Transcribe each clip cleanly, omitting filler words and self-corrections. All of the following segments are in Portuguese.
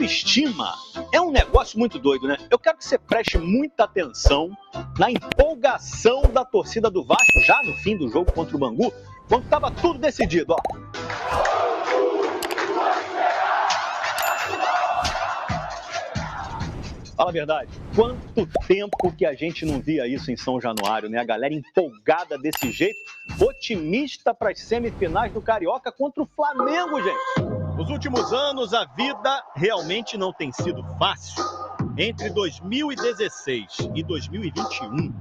autoestima é um negócio muito doido, né? Eu quero que você preste muita atenção na empolgação da torcida do Vasco já no fim do jogo contra o Bangu, quando estava tudo decidido, ó. Fala a verdade, quanto tempo que a gente não via isso em São Januário, né? A galera empolgada desse jeito, otimista para as semifinais do Carioca contra o Flamengo, gente. Nos últimos anos, a vida realmente não tem sido fácil. Entre 2016 e 2021,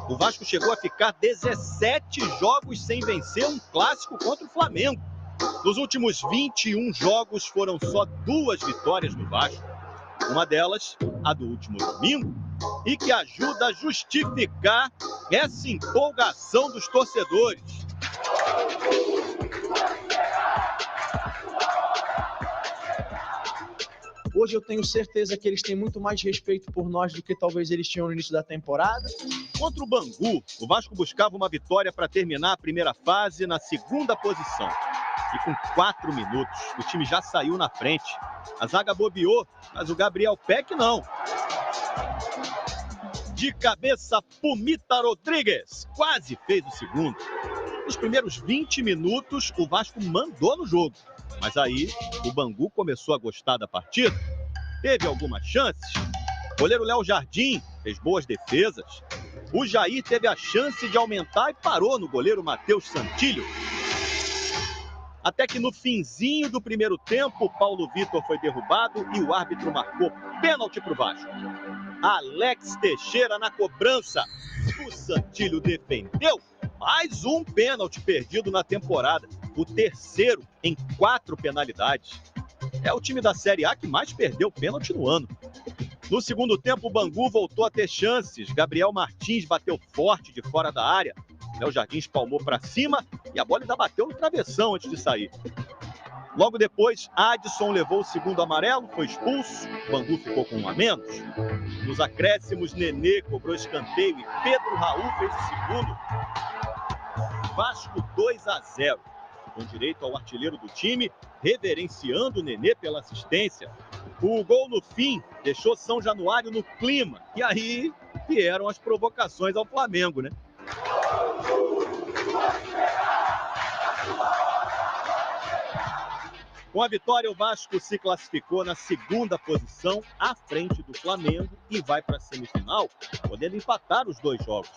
o Vasco chegou a ficar 17 jogos sem vencer um clássico contra o Flamengo. Nos últimos 21 jogos, foram só 2 vitórias do Vasco. Uma delas, a do último domingo, e que ajuda a justificar essa empolgação dos torcedores. Hoje eu tenho certeza que eles têm muito mais respeito por nós do que talvez eles tinham no início da temporada. Contra o Bangu, o Vasco buscava uma vitória para terminar a primeira fase na segunda posição. E com 4 minutos, o time já saiu na frente. A zaga bobeou, mas o Gabriel Peck não. De cabeça, Pumita Rodrigues quase fez o segundo. Nos primeiros 20 minutos, o Vasco mandou no jogo. Mas aí, o Bangu começou a gostar da partida. Teve algumas chances. O goleiro Léo Jardim fez boas defesas. O Jair teve a chance de aumentar e parou no goleiro Matheus Santilho. Até que no finzinho do primeiro tempo, Paulo Vitor foi derrubado e o árbitro marcou pênalti para o Vasco. Alex Teixeira na cobrança. O Santilho defendeu. Mais um pênalti perdido na temporada. O terceiro em 4 penalidades. É o time da Série A que mais perdeu pênalti no ano. No segundo tempo, o Bangu voltou a ter chances. Gabriel Martins bateu forte de fora da área. Léo Jardim espalmou para cima e a bola ainda bateu no travessão antes de sair. Logo depois, Adson levou o segundo amarelo, foi expulso. O Bangu ficou com 1 a menos. Nos acréscimos, Nenê cobrou escanteio e Pedro Raul fez o segundo. Vasco 2 a 0. Com direito ao artilheiro do time, reverenciando o Nenê pela assistência. O gol no fim deixou São Januário no clima. E aí vieram as provocações ao Flamengo, né? Com a vitória, o Vasco se classificou na segunda posição, à frente do Flamengo, e vai para a semifinal, podendo empatar os 2 jogos.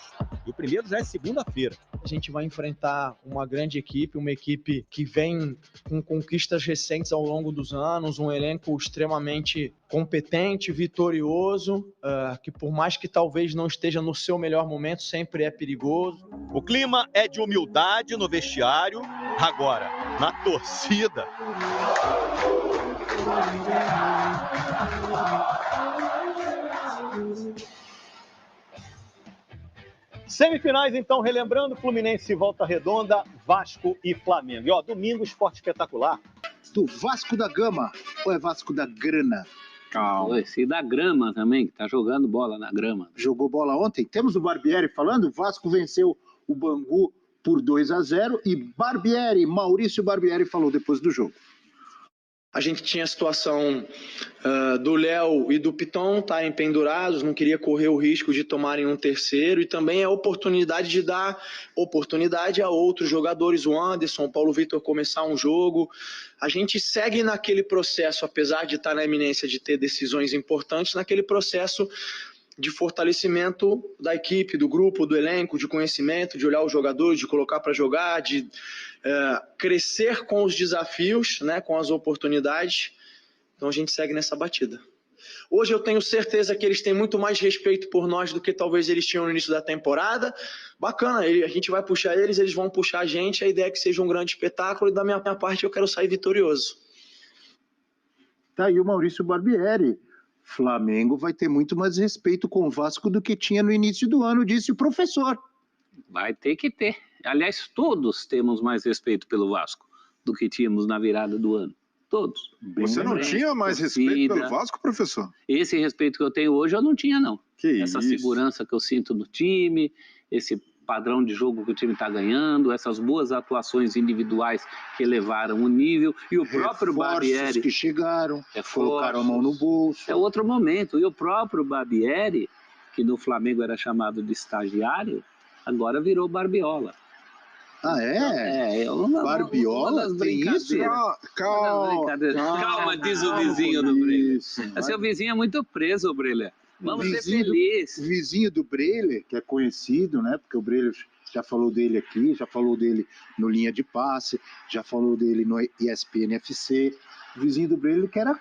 E o primeiro já é segunda-feira. A gente vai enfrentar uma grande equipe, uma equipe que vem com conquistas recentes ao longo dos anos, um elenco extremamente competente, vitorioso, que por mais que talvez não esteja no seu melhor momento, sempre é perigoso. O clima é de humildade no vestiário, agora, na torcida. Semifinais, então, relembrando, Fluminense, Volta Redonda, Vasco e Flamengo. E, ó, domingo, esporte espetacular. Do Vasco da Gama ou é Vasco da Grana? Calma. Esse da grama também, que tá jogando bola na grama. Jogou bola ontem. Temos o Barbieri falando, Vasco venceu o Bangu por 2 a 0 e Maurício Barbieri falou depois do jogo. A gente tinha a situação do Léo e do Piton estarem pendurados, não queria correr o risco de tomarem um terceiro, e também a oportunidade de dar oportunidade a outros jogadores, o Anderson, o Paulo Vitor começar um jogo. A gente segue naquele processo, apesar de estar na iminência de ter decisões importantes, naquele processo de fortalecimento da equipe, do grupo, do elenco, de conhecimento, de olhar os jogadores, de colocar para jogar, de crescer com os desafios, né, com as oportunidades. Então a gente segue nessa batida. Hoje eu tenho certeza que eles têm muito mais respeito por nós do que talvez eles tinham no início da temporada. Bacana, a gente vai puxar eles, eles vão puxar a gente. A ideia é que seja um grande espetáculo e da minha parte eu quero sair vitorioso. Tá aí o Maurício Barbieri. Flamengo vai ter muito mais respeito com o Vasco do que tinha no início do ano, disse o professor. Vai ter que ter. Aliás, todos temos mais respeito pelo Vasco do que tínhamos na virada do ano. Todos. Você não tinha mais respeito pelo Vasco, professor? Esse respeito que eu tenho hoje eu não tinha, não. Que essa isso? Segurança que eu sinto no time, esse padrão de jogo que o time está ganhando, essas boas atuações individuais que elevaram o nível, e o próprio Barbieri... que chegaram, colocaram a mão no bolso. É outro momento, e o próprio Barbieri, que no Flamengo era chamado de estagiário, agora virou Barbiola. Ah, é? Barbiola? Tem isso? Calma, diz o vizinho do Breler. Seu vizinho é muito preso, Breler. Vamos ser felizes. O vizinho do Breler, que é conhecido, né? Porque o Breler já falou dele aqui, já falou dele no Linha de Passe, já falou dele no ESPN FC. O vizinho do Breler que era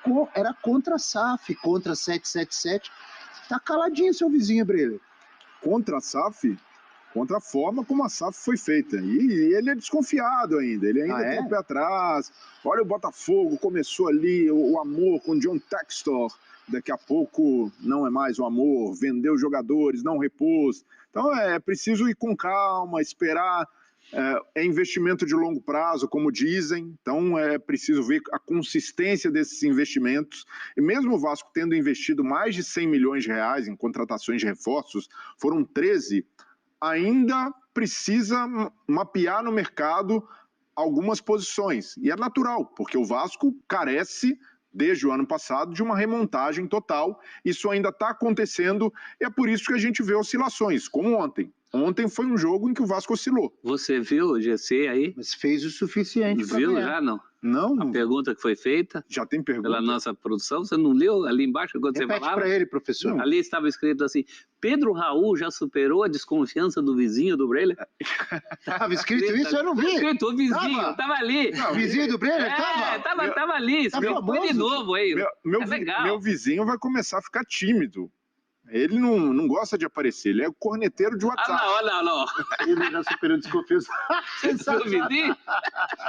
contra a SAF, contra a 777. Tá caladinho, seu vizinho, Breler. Contra a SAF? Contra a forma como a SAF foi feita. E ele é desconfiado ainda, ele ainda tem o pé atrás. Olha, o Botafogo começou ali, o amor com John Textor, daqui a pouco não é mais o amor, vendeu jogadores, não repôs. Então é preciso ir com calma, esperar, é investimento de longo prazo, como dizem, então é preciso ver a consistência desses investimentos. E mesmo o Vasco tendo investido mais de 100 milhões de reais em contratações de reforços, foram 13, ainda precisa mapear no mercado algumas posições. E é natural, porque o Vasco carece, desde o ano passado, de uma remontagem total. Isso ainda está acontecendo, e é por isso que a gente vê oscilações, como ontem. Ontem foi um jogo em que o Vasco oscilou. Você viu o GC aí? Mas fez o suficiente. Viu já, não? Não. A pergunta que foi feita? Já tem pergunta? Pela nossa produção, você não leu ali embaixo quando você falava? Repete para ele, professor. Ali estava escrito assim, Pedro Raul já superou a desconfiança do vizinho do Breler? Estava escrito isso? Eu não vi. Escrito, o vizinho, estava ali. Não, o vizinho do Breler Tava ali, foi de novo aí. Meu vizinho vai começar a ficar tímido. Ele não gosta de aparecer, ele é o corneteiro de WhatsApp. Não. Ele já superou a desconfiança.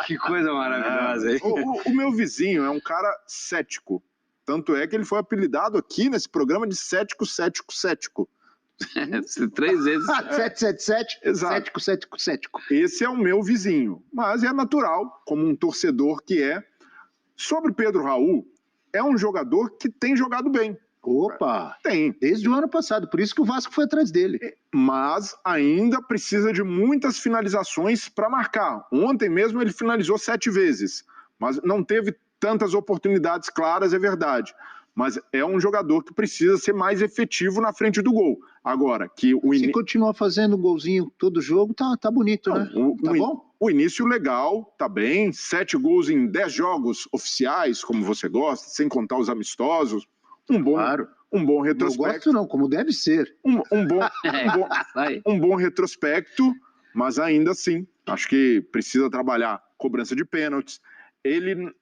Que coisa maravilhosa, hein? O meu vizinho é um cara cético. Tanto é que ele foi apelidado aqui nesse programa de cético. 3 vezes. 777, Exato. cético. Esse é o meu vizinho. Mas é natural, como um torcedor que é. Sobre Pedro Raul, é um jogador que tem jogado bem. Opa! Tem. Desde o ano passado, por isso que o Vasco foi atrás dele. Mas ainda precisa de muitas finalizações para marcar. Ontem mesmo ele finalizou 7 vezes, mas não teve tantas oportunidades claras, é verdade. Mas é um jogador que precisa ser mais efetivo na frente do gol. Agora, que o Se continuar fazendo golzinho todo jogo, tá bonito, né? Tá bom? O início legal, tá bem. 7 gols em 10 jogos oficiais, como você gosta, sem contar os amistosos. Um bom retrospecto. Não gosto não, como deve ser. Um bom retrospecto, mas ainda assim, acho que precisa trabalhar cobrança de pênaltis.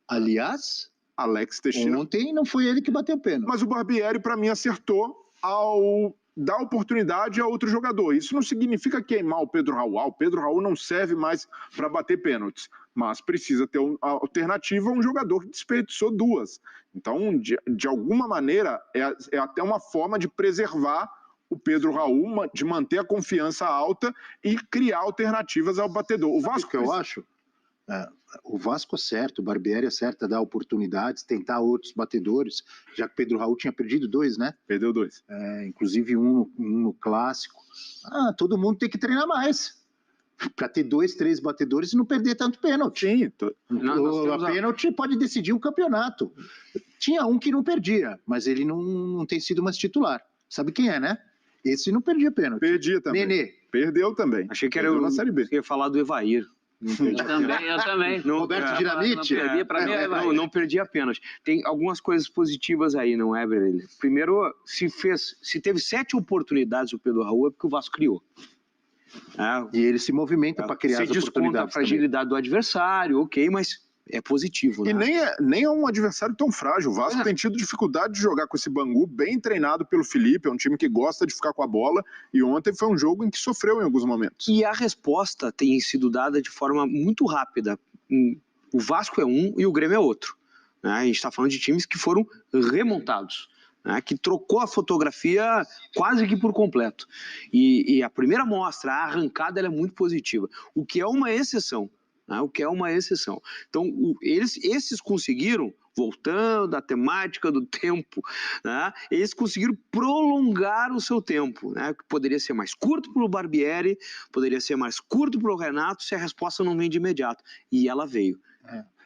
Aliás, Alex Teixeira. Ontem não foi ele que bateu o pênalti. Mas o Barbieri, para mim, acertou ao dar oportunidade a outro jogador. Isso não significa queimar o Pedro Raul. O Pedro Raul não serve mais para bater pênaltis, mas precisa ter uma alternativa a um jogador que desperdiçou 2. Então, de alguma maneira, é até uma forma de preservar o Pedro Raul, de manter a confiança alta e criar alternativas ao batedor. O Vasco, que eu acho? O Vasco acerta, o Barbieri acerta, dá oportunidades, tentar outros batedores, já que o Pedro Raul tinha perdido 2, né? Perdeu 2. Inclusive um no clássico. Todo mundo tem que treinar mais para ter 2, 3 batedores e não perder tanto pênalti. Sim, a pênalti pode decidir o campeonato. Tinha um que não perdia, mas ele não tem sido mais titular. Sabe quem é, né? Esse não perdia pênalti. Perdia também. Nenê. Perdeu também. Achei que era na Série B. Você ia falar do Evair. Eu também. Roberto Dinamite? Não perdi apenas. Tem algumas coisas positivas aí, não é, Breler? Primeiro, se teve 7 oportunidades o Pedro Raul, é porque o Vasco criou. E ele se movimenta para criar as oportunidades. Você desconta a fragilidade do adversário, ok, mas é positivo, né? E nem é um adversário tão frágil. O Vasco tem tido dificuldade de jogar com esse Bangu, bem treinado pelo Felipe, é um time que gosta de ficar com a bola, e ontem foi um jogo em que sofreu em alguns momentos. E a resposta tem sido dada de forma muito rápida. O Vasco é um e o Grêmio é outro. Né? A gente está falando de times que foram remontados, né? Que trocou a fotografia quase que por completo. E a primeira amostra, a arrancada, ela é muito positiva, o que é uma exceção. O que é uma exceção. Então, esses conseguiram voltando à temática do tempo, né? Eles conseguiram prolongar o seu tempo, né? Que poderia ser mais curto para o Barbieri, poderia ser mais curto para o Renato se a resposta não vem de imediato. E ela veio.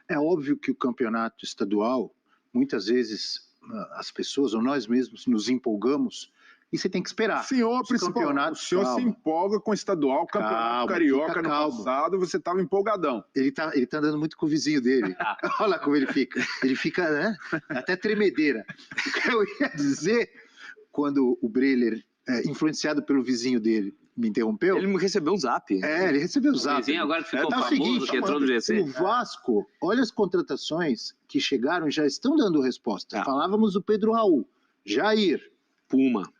É óbvio que o campeonato estadual, muitas vezes as pessoas ou nós mesmos nos empolgamos e você tem que esperar. Senhor, o senhor se empolga com o estadual, campeonato carioca no passado, você estava empolgadão. Ele tá andando muito com o vizinho dele. Olha lá como ele fica. Ele fica, né? Até tremedeira. O que eu ia dizer, quando o Breler, influenciado pelo vizinho dele, me interrompeu. Ele recebeu um zap. Ele recebeu o zap. O vizinho agora ficou famoso, seguinte, que entrou no GC. O Vasco, olha as contratações que chegaram e já estão dando resposta. Falávamos do Pedro Raul, Jair, Puma,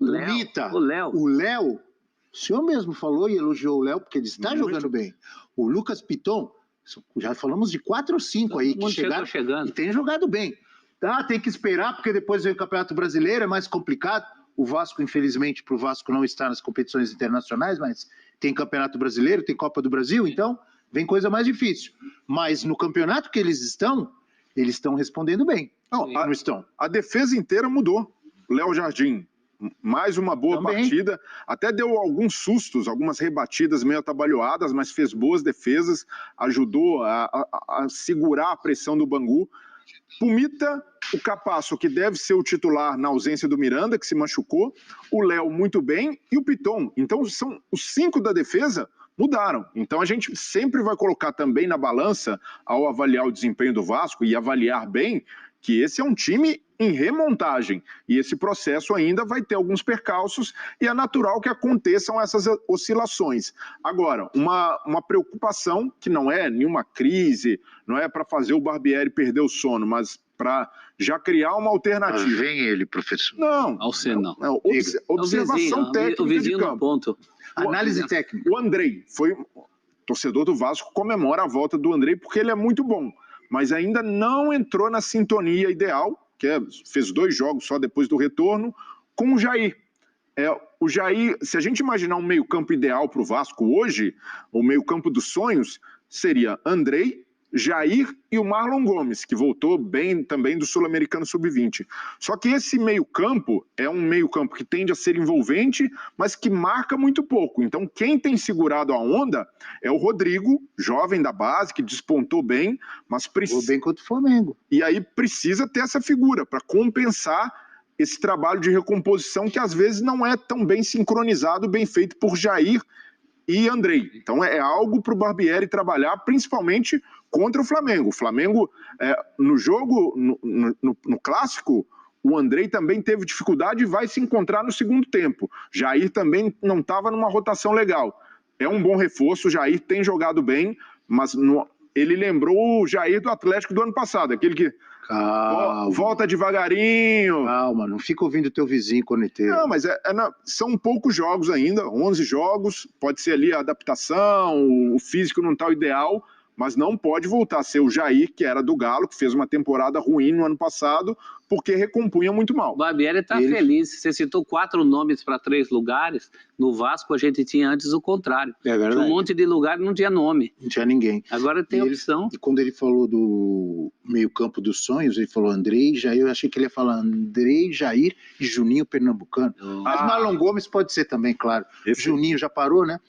Mita, o Léo. O Léo, o senhor mesmo falou e elogiou o Léo, porque ele está jogando bem. O Lucas Piton, já falamos de 4 ou 5 aí que chegaram e tem jogado bem. Tem que esperar, porque depois vem o Campeonato Brasileiro, é mais complicado. O Vasco, infelizmente, para o Vasco não estar nas competições internacionais, mas tem Campeonato Brasileiro, tem Copa do Brasil, então vem coisa mais difícil. Mas no campeonato que eles estão respondendo bem. Não estão. A defesa inteira mudou. Léo Jardim, mais uma boa partida, até deu alguns sustos, algumas rebatidas meio atabalhoadas, mas fez boas defesas, ajudou a segurar a pressão do Bangu. Pumita, o Capasso, que deve ser o titular na ausência do Miranda, que se machucou, o Léo muito bem e o Piton. Então são os 5 da defesa mudaram. Então a gente sempre vai colocar também na balança, ao avaliar o desempenho do Vasco e avaliar bem, que esse é um time em remontagem, e esse processo ainda vai ter alguns percalços, e é natural que aconteçam essas oscilações. Agora, uma preocupação, que não é nenhuma crise, não é para fazer o Barbieri perder o sono, mas para já criar uma alternativa. Mas vem ele, professor. Não. Não. Observação técnica o vizinho de campo. Ponto. Análise técnica. O Andrei, torcedor do Vasco, comemora a volta do Andrei porque ele é muito bom, mas ainda não entrou na sintonia ideal, fez 2 jogos só depois do retorno, com o Jair. O Jair, se a gente imaginar um meio-campo ideal para o Vasco hoje, o meio-campo dos sonhos, seria Andrei, Jair e o Marlon Gomes, que voltou bem também do Sul-Americano Sub-20. Só que esse meio-campo é um meio-campo que tende a ser envolvente, mas que marca muito pouco. Então quem tem segurado a onda é o Rodrigo, jovem da base, que despontou bem, mas precisa... bem contra o Flamengo. E aí precisa ter essa figura para compensar esse trabalho de recomposição que às vezes não é tão bem sincronizado, bem feito por Jair e Andrei. Então é algo para o Barbieri trabalhar, principalmente contra o Flamengo. O Flamengo, no jogo, no clássico, o Andrei também teve dificuldade e vai se encontrar no segundo tempo. Jair também não estava numa rotação legal. É um bom reforço, o Jair tem jogado bem, mas ele lembrou o Jair do Atlético do ano passado, aquele que volta devagarinho. Calma, não fica ouvindo teu vizinho corneteiro. Não, mas são poucos jogos ainda, 11 jogos, pode ser ali a adaptação, o físico não está o ideal, mas não pode voltar a ser o Jair, que era do Galo, que fez uma temporada ruim no ano passado, porque recompunha muito mal. O Barbieri está feliz. Você citou 4 nomes para 3 lugares. No Vasco a gente tinha antes o contrário. É verdade. Tinha um monte de lugar e não tinha nome. Não tinha ninguém. Agora tem opção. E quando ele falou do meio-campo dos sonhos, ele falou Andrei, Jair. Eu achei que ele ia falar Andrei, Jair e Juninho Pernambucano. Mas Marlon Gomes pode ser também, claro. Juninho já parou, né?